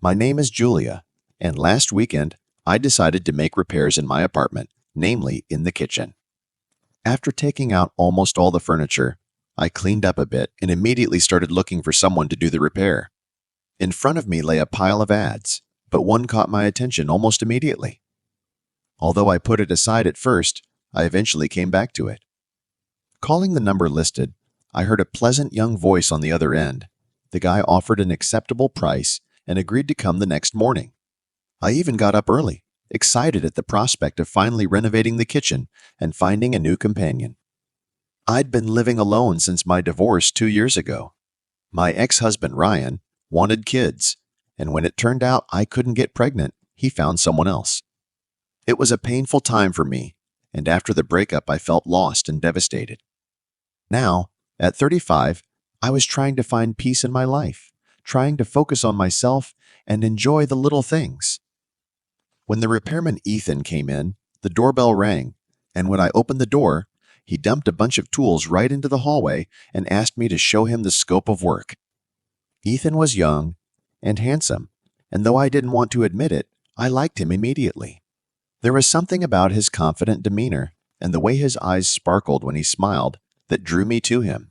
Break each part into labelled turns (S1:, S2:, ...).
S1: My name is Julia, and last weekend I decided to make repairs in my apartment, namely in the kitchen. After taking out almost all the furniture, I cleaned up a bit and immediately started looking for someone to do the repair. In front of me lay a pile of ads, but one caught my attention almost immediately. Although I put it aside at first, I eventually came back to it. Calling the number listed, I heard a pleasant young voice on the other end. The guy offered an acceptable price and agreed to come the next morning. I even got up early, excited at the prospect of finally renovating the kitchen and finding a new companion. I'd been living alone since my divorce 2 years ago. My ex-husband, Ryan, wanted kids, and when it turned out I couldn't get pregnant, he found someone else. It was a painful time for me, and after the breakup I felt lost and devastated. Now, at 35, I was trying to find peace in my life, trying to focus on myself and enjoy the little things. When the repairman Ethan came in, the doorbell rang, and when I opened the door, he dumped a bunch of tools right into the hallway and asked me to show him the scope of work. Ethan was young and handsome, and though I didn't want to admit it, I liked him immediately. There was something about his confident demeanor and the way his eyes sparkled when he smiled that drew me to him.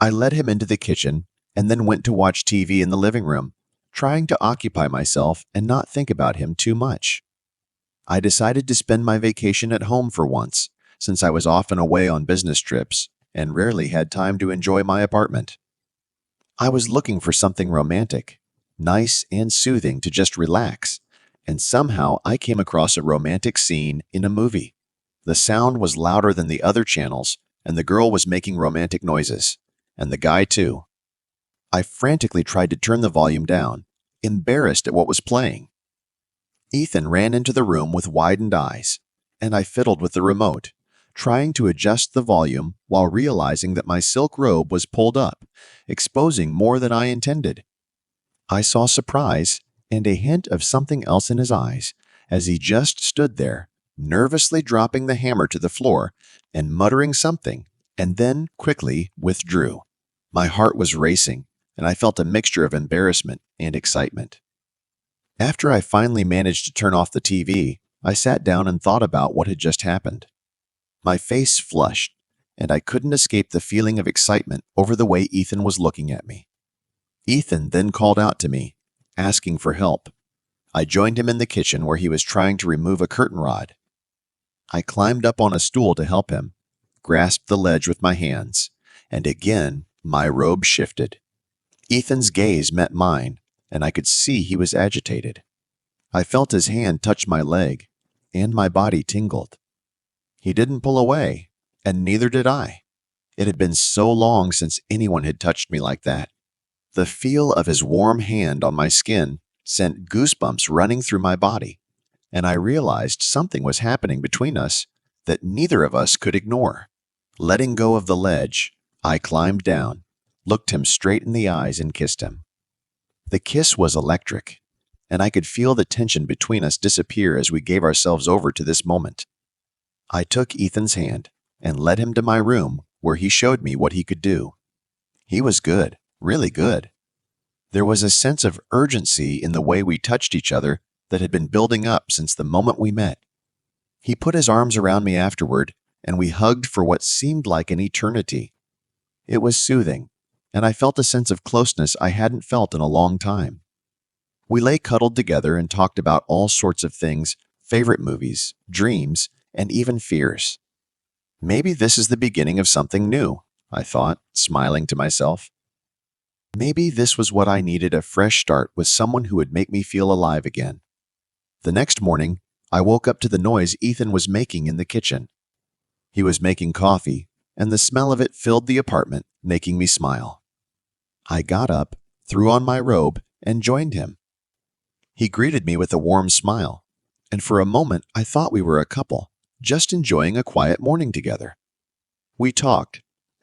S1: I led him into the kitchen and then went to watch TV in the living room, trying to occupy myself and not think about him too much. I decided to spend my vacation at home for once, since I was often away on business trips and rarely had time to enjoy my apartment. I was looking for something romantic, nice and soothing to just relax, and somehow I came across a romantic scene in a movie. The sound was louder than the other channels, and the girl was making romantic noises, and the guy too. I frantically tried to turn the volume down, embarrassed at what was playing. Ethan ran into the room with widened eyes, and I fiddled with the remote, trying to adjust the volume while realizing that my silk robe was pulled up, exposing more than I intended. I saw surprise and a hint of something else in his eyes as he just stood there, nervously dropping the hammer to the floor and muttering something, and then quickly withdrew. My heart was racing, and I felt a mixture of embarrassment and excitement. After I finally managed to turn off the TV, I sat down and thought about what had just happened. My face flushed, and I couldn't escape the feeling of excitement over the way Ethan was looking at me. Ethan then called out to me, asking for help. I joined him in the kitchen where he was trying to remove a curtain rod. I climbed up on a stool to help him, grasped the ledge with my hands, and again my robe shifted. Ethan's gaze met mine, and I could see he was agitated. I felt his hand touch my leg, and my body tingled. He didn't pull away, and neither did I. It had been so long since anyone had touched me like that. The feel of his warm hand on my skin sent goosebumps running through my body, and I realized something was happening between us that neither of us could ignore. Letting go of the ledge, I climbed down, looked him straight in the eyes, and kissed him. The kiss was electric, and I could feel the tension between us disappear as we gave ourselves over to this moment. I took Ethan's hand and led him to my room where he showed me what he could do. He was good, really good. There was a sense of urgency in the way we touched each other that had been building up since the moment we met. He put his arms around me afterward, and we hugged for what seemed like an eternity. It was soothing, and I felt a sense of closeness I hadn't felt in a long time. We lay cuddled together and talked about all sorts of things, favorite movies, dreams, and even fears. Maybe this is the beginning of something new, I thought, smiling to myself. Maybe this was what I needed, a fresh start with someone who would make me feel alive again. The next morning, I woke up to the noise Ethan was making in the kitchen. He was making coffee, and the smell of it filled the apartment, making me smile. I got up, threw on my robe, and joined him. He greeted me with a warm smile, and for a moment I thought we were a couple, just enjoying a quiet morning together. We talked,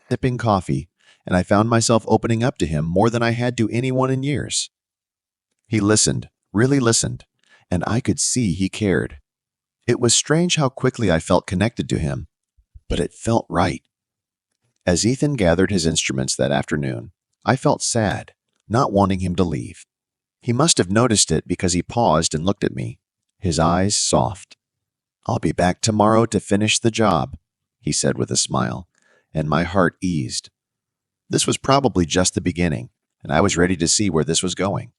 S1: sipping coffee, and I found myself opening up to him more than I had to anyone in years. He listened, really listened, and I could see he cared. It was strange how quickly I felt connected to him, but it felt right. As Ethan gathered his instruments that afternoon, I felt sad, not wanting him to leave. He must have noticed it because he paused and looked at me, his eyes soft. "I'll be back tomorrow to finish the job," he said with a smile, and my heart eased. This was probably just the beginning, and I was ready to see where this was going.